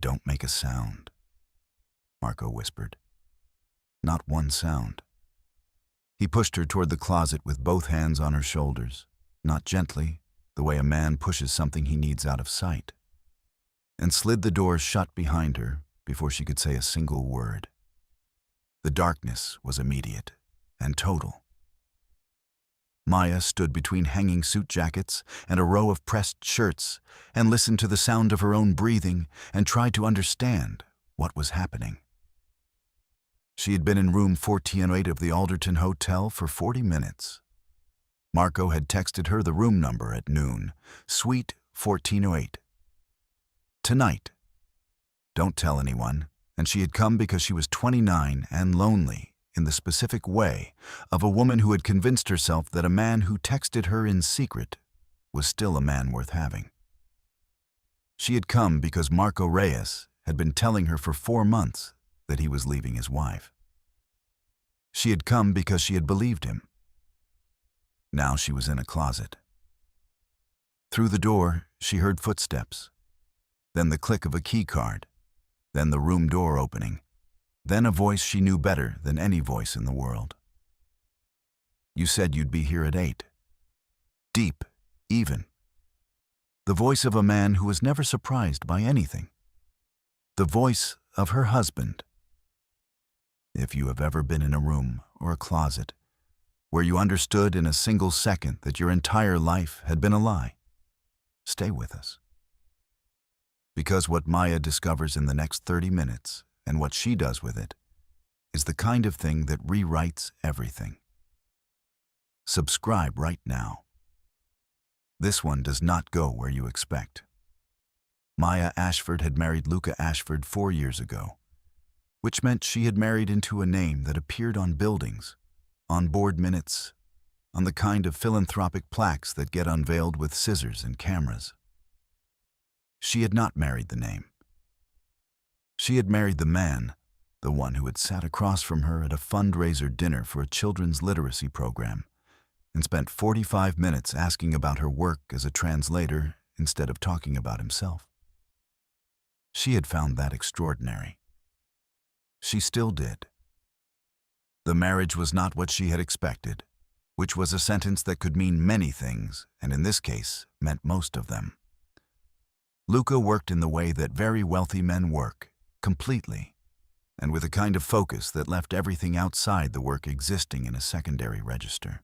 don't make a sound, Marco whispered. Not one sound. He pushed her toward the closet with both hands on her shoulders, not gently, the way a man pushes something he needs out of sight, and slid the door shut behind her before she could say a single word. The darkness was immediate and total. Maya stood between hanging suit jackets and a row of pressed shirts and listened to the sound of her own breathing and tried to understand what was happening. She had been in room 1408 of the Alderton Hotel for 40 minutes. Marco had texted her the room number at noon, Suite 1408. Tonight. Don't tell anyone, and she had come because she was 29 and lonely in the specific way of a woman who had convinced herself that a man who texted her in secret was still a man worth having. She had come because Marco Reyes had been telling her for 4 months that he was leaving his wife. She had come because she had believed him. Now she was in a closet. Through the door, she heard footsteps, then the click of a key card, then the room door opening, then a voice she knew better than any voice in the world. You said you'd be here at 8. Deep, even. The voice of a man who was never surprised by anything. The voice of her husband. If you have ever been in a room or a closet where you understood in a single second that your entire life had been a lie, stay with us. Because what Maya discovers in the next 30 minutes and what she does with it is the kind of thing that rewrites everything. Subscribe right now. This one does not go where you expect. Maya Ashford had married Luca Ashford 4 years ago, which meant she had married into a name that appeared on buildings, on board minutes, on the kind of philanthropic plaques that get unveiled with scissors and cameras. She had not married the name. She had married the man, the one who had sat across from her at a fundraiser dinner for a children's literacy program and spent 45 minutes asking about her work as a translator instead of talking about himself. She had found that extraordinary. She still did. The marriage was not what she had expected, which was a sentence that could mean many things, and in this case, meant most of them. Luca worked in the way that very wealthy men work, completely, and with a kind of focus that left everything outside the work existing in a secondary register.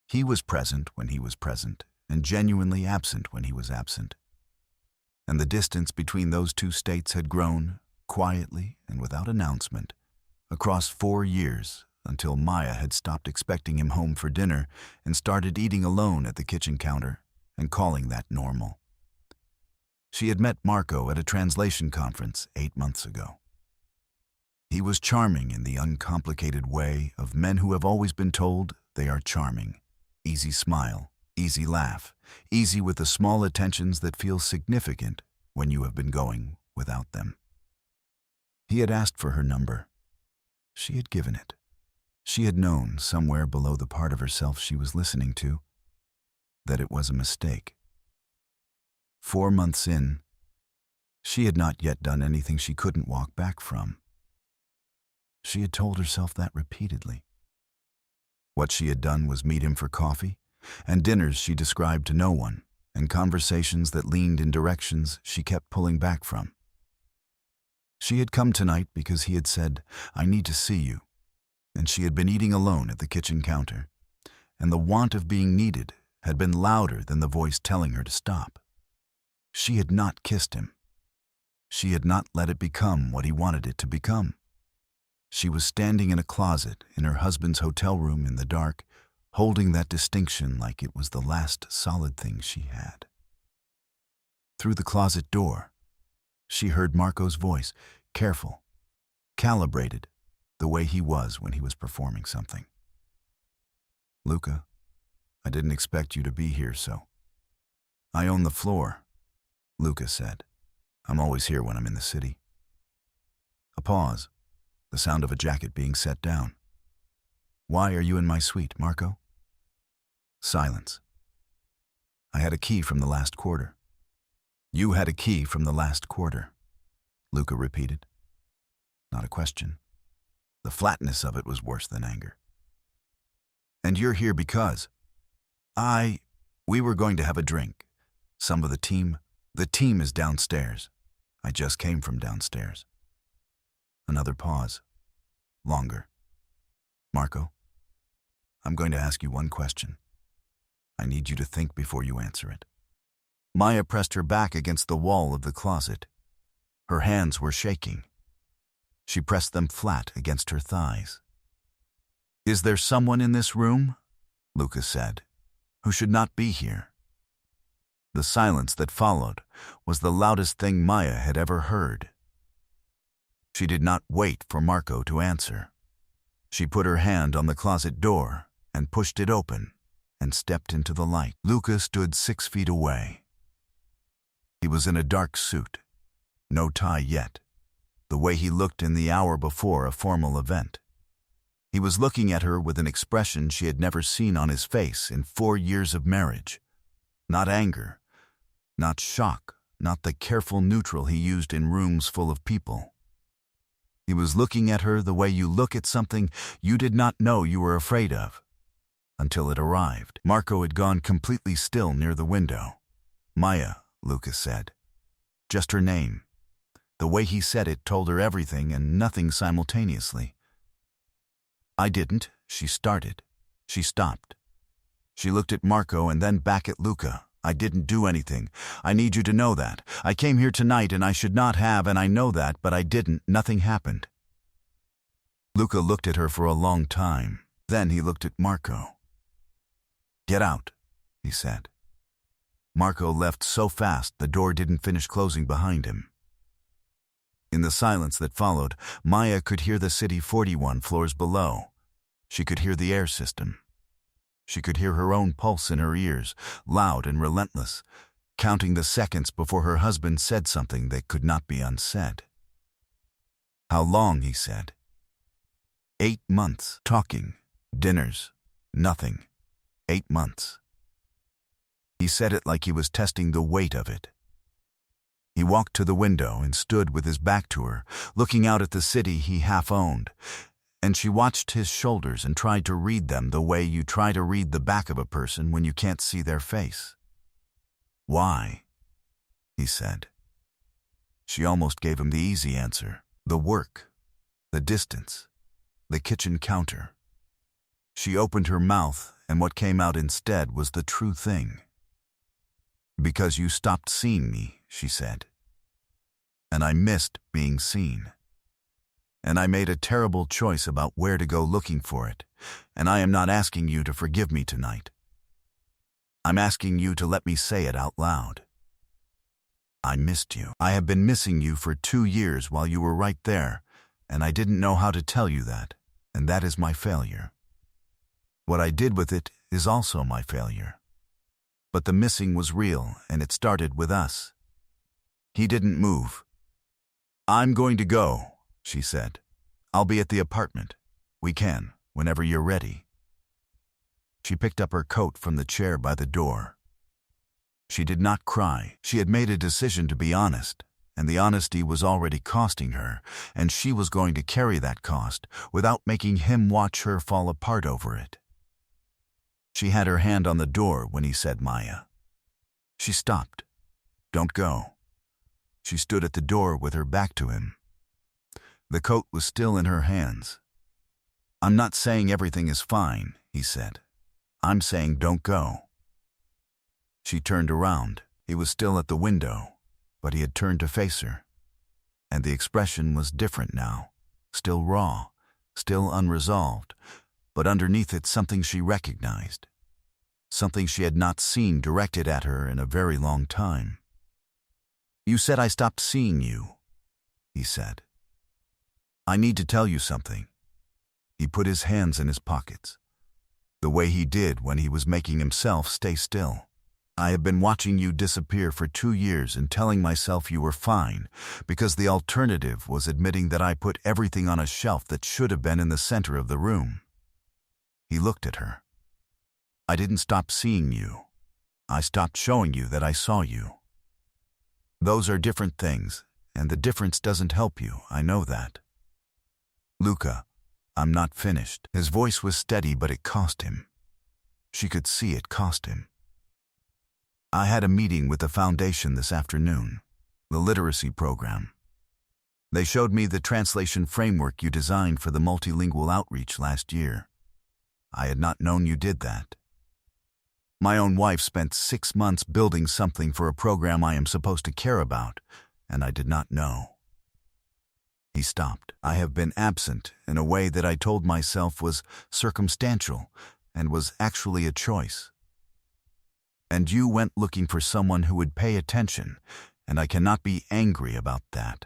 He was present when he was present, and genuinely absent when he was absent. And the distance between those two states had grown, quietly and without announcement, across 4 years until Maya had stopped expecting him home for dinner and started eating alone at the kitchen counter and calling that normal. She had met Marco at a translation conference 8 months ago. He was charming in the uncomplicated way of men who have always been told they are charming. Easy smile, easy laugh, easy with the small attentions that feel significant when you have been going without them. He had asked for her number. She had given it. She had known, somewhere below the part of herself she was listening to, that it was a mistake. 4 months in, she had not yet done anything she couldn't walk back from. She had told herself that repeatedly. What she had done was meet him for coffee, and dinners she described to no one, and conversations that leaned in directions she kept pulling back from. She had come tonight because he had said, "I need to see you," and she had been eating alone at the kitchen counter, and the want of being needed had been louder than the voice telling her to stop. She had not kissed him. She had not let it become what he wanted it to become. She was standing in a closet in her husband's hotel room in the dark, holding that distinction like it was the last solid thing she had. Through the closet door, she heard Marco's voice, careful, calibrated, the way he was when he was performing something. "Luca, I didn't expect you to be here, so." "I own the floor," Luca said. "I'm always here when I'm in the city." A pause, the sound of a jacket being set down. "Why are you in my suite, Marco?" Silence. "I had a key from the last quarter." "You had a key from the last quarter." Luca repeated. Not a question. The flatness of it was worse than anger. And you're here because we were going to have a drink. Some of the team is downstairs. I just came from downstairs. Another pause. Longer. Marco, I'm going to ask you one question. I need you to think before you answer it. Maya pressed her back against the wall of the closet. Her hands were shaking. She pressed them flat against her thighs. Is there someone in this room, Luca said, who should not be here? The silence that followed was the loudest thing Maya had ever heard. She did not wait for Marco to answer. She put her hand on the closet door and pushed it open and stepped into the light. Luca stood 6 feet away. He was in a dark suit, no tie yet, the way he looked in the hour before a formal event. He was looking at her with an expression she had never seen on his face in 4 years of marriage. Not anger, not shock, not the careful neutral he used in rooms full of people. He was looking at her the way you look at something you did not know you were afraid of, until it arrived. Marco had gone completely still near the window. Maya, Lucas said. Just her name. The way he said it told her everything and nothing simultaneously. I didn't, she started. She stopped. She looked at Marco and then back at Luca. I didn't do anything. I need you to know that. I came here tonight and I should not have, and I know that, but I didn't. Nothing happened. Luca looked at her for a long time. Then he looked at Marco. Get out, he said. Marco left so fast the door didn't finish closing behind him. In the silence that followed, Maya could hear the city 41 floors below. She could hear the air system. She could hear her own pulse in her ears, loud and relentless, counting the seconds before her husband said something that could not be unsaid. How long, he said. 8 months. Talking, dinners, nothing. 8 months. He said it like he was testing the weight of it. He walked to the window and stood with his back to her, looking out at the city he half owned, and she watched his shoulders and tried to read them the way you try to read the back of a person when you can't see their face. Why? He said. She almost gave him the easy answer. The work, the distance, the kitchen counter. She opened her mouth, and what came out instead was the true thing. Because you stopped seeing me, she said. And I missed being seen. And I made a terrible choice about where to go looking for it, and I am not asking you to forgive me tonight. I'm asking you to let me say it out loud. I missed you. I have been missing you for 2 years while you were right there, and I didn't know how to tell you that, and that is my failure. What I did with it is also my failure. But the missing was real, and it started with us. He didn't move. I'm going to go, she said. I'll be at the apartment. We can, whenever you're ready. She picked up her coat from the chair by the door. She did not cry. She had made a decision to be honest, and the honesty was already costing her, and she was going to carry that cost without making him watch her fall apart over it. She had her hand on the door when he said Maya. She stopped. Don't go. She stood at the door with her back to him. The coat was still in her hands. I'm not saying everything is fine, he said. I'm saying don't go. She turned around. He was still at the window, but he had turned to face her. And the expression was different now, still raw, still unresolved, but underneath it something she recognized, something she had not seen directed at her in a very long time. You said I stopped seeing you, he said. I need to tell you something. He put his hands in his pockets, the way he did when he was making himself stay still. I have been watching you disappear for 2 years and telling myself you were fine, because the alternative was admitting that I put everything on a shelf that should have been in the center of the room. He looked at her. I didn't stop seeing you. I stopped showing you that I saw you. Those are different things, and the difference doesn't help you, I know that. Luca, I'm not finished. His voice was steady, but it cost him. She could see it cost him. I had a meeting with the foundation this afternoon, the literacy program. They showed me the translation framework you designed for the multilingual outreach last year. I had not known you did that. My own wife spent 6 months building something for a program I am supposed to care about, and I did not know. He stopped. I have been absent in a way that I told myself was circumstantial and was actually a choice. And you went looking for someone who would pay attention, and I cannot be angry about that,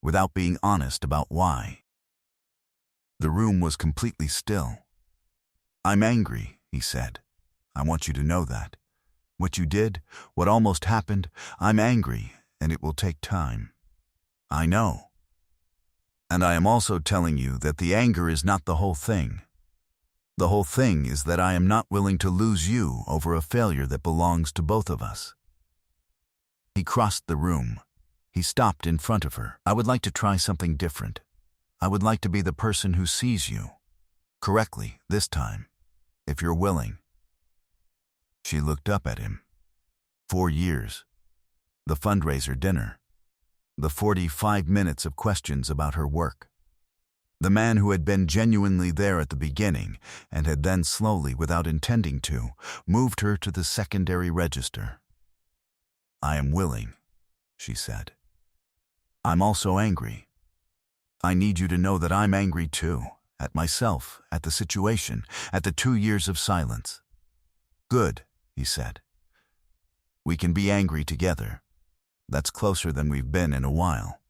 without being honest about why. The room was completely still. I'm angry, he said. I want you to know that. What you did, what almost happened, I'm angry, and it will take time. I know. And I am also telling you that the anger is not the whole thing. The whole thing is that I am not willing to lose you over a failure that belongs to both of us. He crossed the room. He stopped in front of her. I would like to try something different. I would like to be the person who sees you correctly this time, if you're willing. She looked up at him. 4 years. The fundraiser dinner. The 45 minutes of questions about her work. The man who had been genuinely there at the beginning and had then slowly, without intending to, moved her to the secondary register. I am willing, she said. I'm also angry. I need you to know that I'm angry too, at myself, at the situation, at the 2 years of silence. Good, he said. We can be angry together. That's closer than we've been in a while.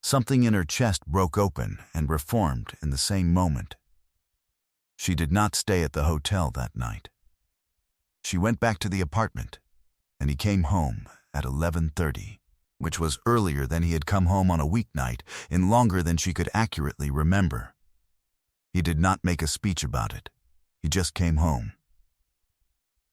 Something in her chest broke open and reformed in the same moment. She did not stay at the hotel that night. She went back to the apartment, and he came home at 11:30, which was earlier than he had come home on a weeknight and longer than she could accurately remember. He did not make a speech about it. He just came home.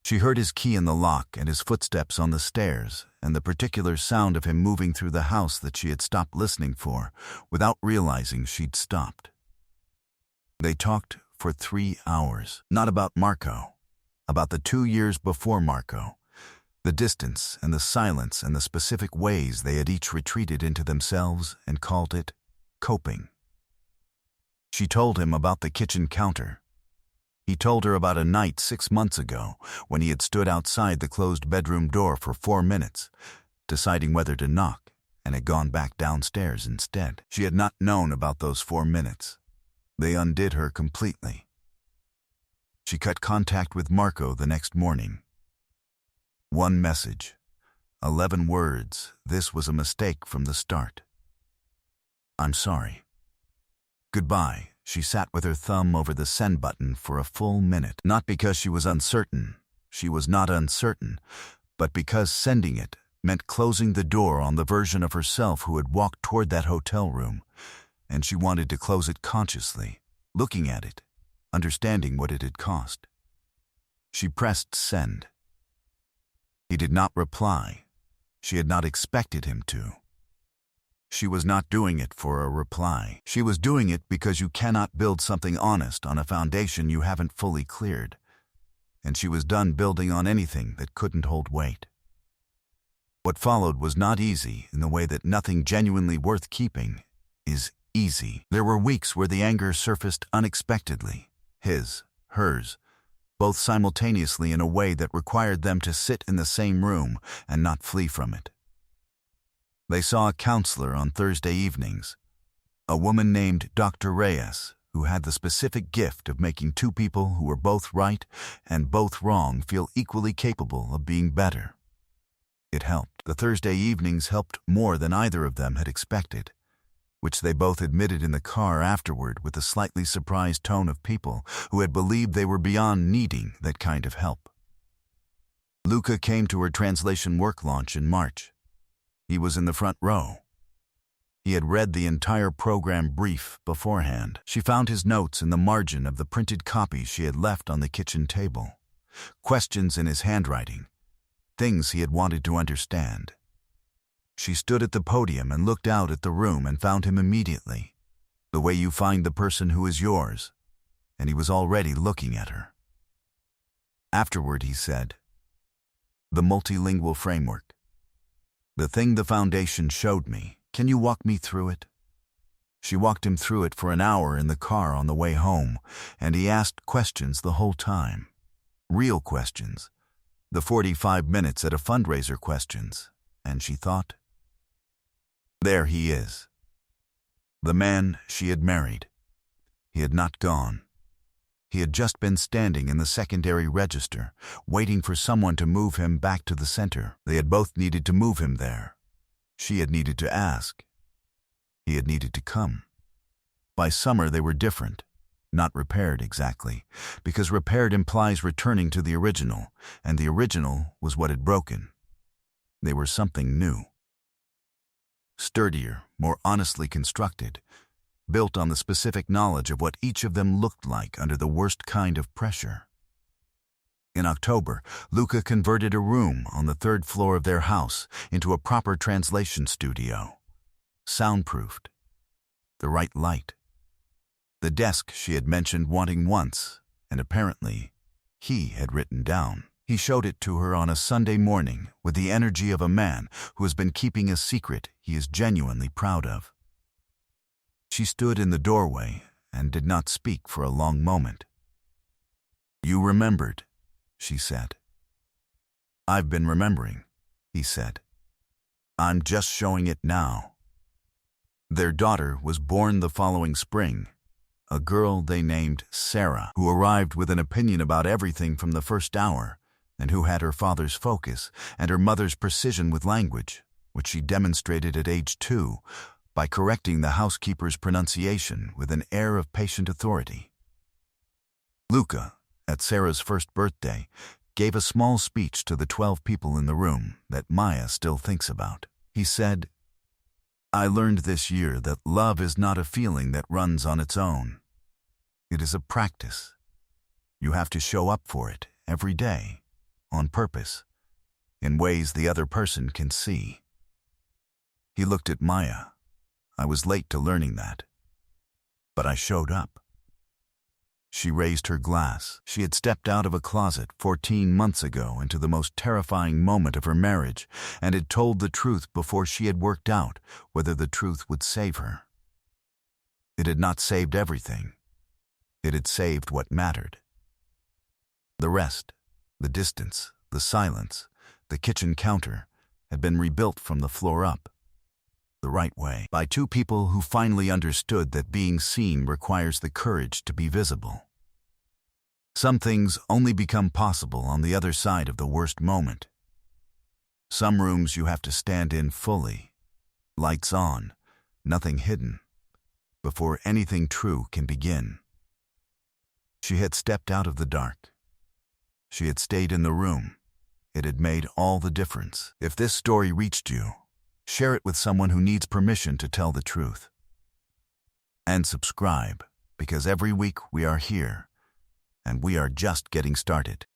She heard his key in the lock and his footsteps on the stairs and the particular sound of him moving through the house that she had stopped listening for, without realizing she'd stopped. They talked for 3 hours, not about Marco, about the 2 years before Marco, the distance and the silence and the specific ways they had each retreated into themselves and called it coping. She told him about the kitchen counter. He told her about a night 6 months ago when he had stood outside the closed bedroom door for 4 minutes, deciding whether to knock, and had gone back downstairs instead. She had not known about those 4 minutes. They undid her completely. She cut contact with Marco the next morning. 1 message, 11 words. This was a mistake from the start. I'm sorry. Goodbye. She sat with her thumb over the send button for a full minute, not because she was uncertain. She was not uncertain, but because sending it meant closing the door on the version of herself who had walked toward that hotel room, and she wanted to close it consciously, looking at it, understanding what it had cost. She pressed send. He did not reply. She had not expected him to. She was not doing it for a reply. She was doing it because you cannot build something honest on a foundation you haven't fully cleared, and she was done building on anything that couldn't hold weight. What followed was not easy in the way that nothing genuinely worth keeping is easy. There were weeks where the anger surfaced unexpectedly, his, hers, both simultaneously in a way that required them to sit in the same room and not flee from it. They saw a counselor on Thursday evenings, a woman named Dr. Reyes, who had the specific gift of making 2 people who were both right and both wrong feel equally capable of being better. It helped. The Thursday evenings helped more than either of them had expected, which they both admitted in the car afterward with a slightly surprised tone of people who had believed they were beyond needing that kind of help. Luca came to her translation work launch in March. He was in the front row. He had read the entire program brief beforehand. She found his notes in the margin of the printed copy she had left on the kitchen table. Questions in his handwriting. Things he had wanted to understand. She stood at the podium and looked out at the room and found him immediately, the way you find the person who is yours, and he was already looking at her. Afterward, he said, "The multilingual framework. The thing the foundation showed me. Can you walk me through it?" She walked him through it for an hour in the car on the way home, and he asked questions the whole time. Real questions. The 45 minutes at a fundraiser questions. And she thought, there he is. The man she had married. He had not gone. He had just been standing in the secondary register, waiting for someone to move him back to the center. They had both needed to move him there. She had needed to ask. He had needed to come. By summer they were different, not repaired exactly, because repaired implies returning to the original, and the original was what had broken. They were something new. Sturdier, more honestly constructed, built on the specific knowledge of what each of them looked like under the worst kind of pressure. In October, Luca converted a room on the 3rd floor of their house into a proper translation studio. Soundproofed. The right light. The desk she had mentioned wanting once, and apparently he had written down. He showed it to her on a Sunday morning with the energy of a man who has been keeping a secret he is genuinely proud of. She stood in the doorway and did not speak for a long moment. "You remembered," she said. "I've been remembering," he said. "I'm just showing it now." Their daughter was born the following spring, a girl they named Sarah, who arrived with an opinion about everything from the first hour, and who had her father's focus and her mother's precision with language, which she demonstrated at age 2 by correcting the housekeeper's pronunciation with an air of patient authority. Luca, at Sarah's first birthday, gave a small speech to the 12 people in the room that Maya still thinks about. He said, "I learned this year that love is not a feeling that runs on its own. It is a practice. You have to show up for it every day, on purpose, in ways the other person can see." He looked at Maya. I was late to learning that, but I showed up. She raised her glass. She had stepped out of a closet 14 months ago into the most terrifying moment of her marriage and had told the truth before she had worked out whether the truth would save her. It had not saved everything. It had saved what mattered. The rest, the distance, the silence, the kitchen counter, had been rebuilt from the floor up. The right way, by 2 people who finally understood that being seen requires the courage to be visible. Some things only become possible on the other side of the worst moment. Some rooms you have to stand in fully, lights on, nothing hidden, before anything true can begin. She had stepped out of the dark. She had stayed in the room. It had made all the difference. If this story reached you, share it with someone who needs permission to tell the truth. And subscribe, because every week we are here, and we are just getting started.